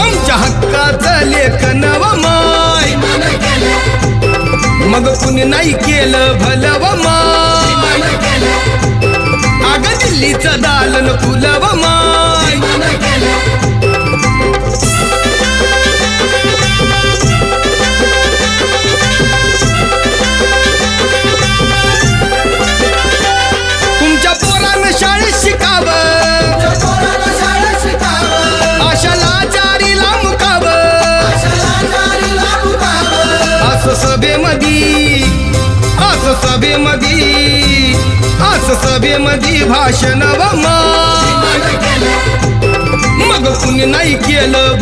आमच्या हक्काचं लेखन व माय मग कुणी नाही केलं भलं व माय अग दिल्लीचं दालन फुलं व माय तुमच्या पोरानं शाळेत शिकावं आशाला जारीला मुकावं असं सभेमधी भाषण व माय मग कुणी नाही केलं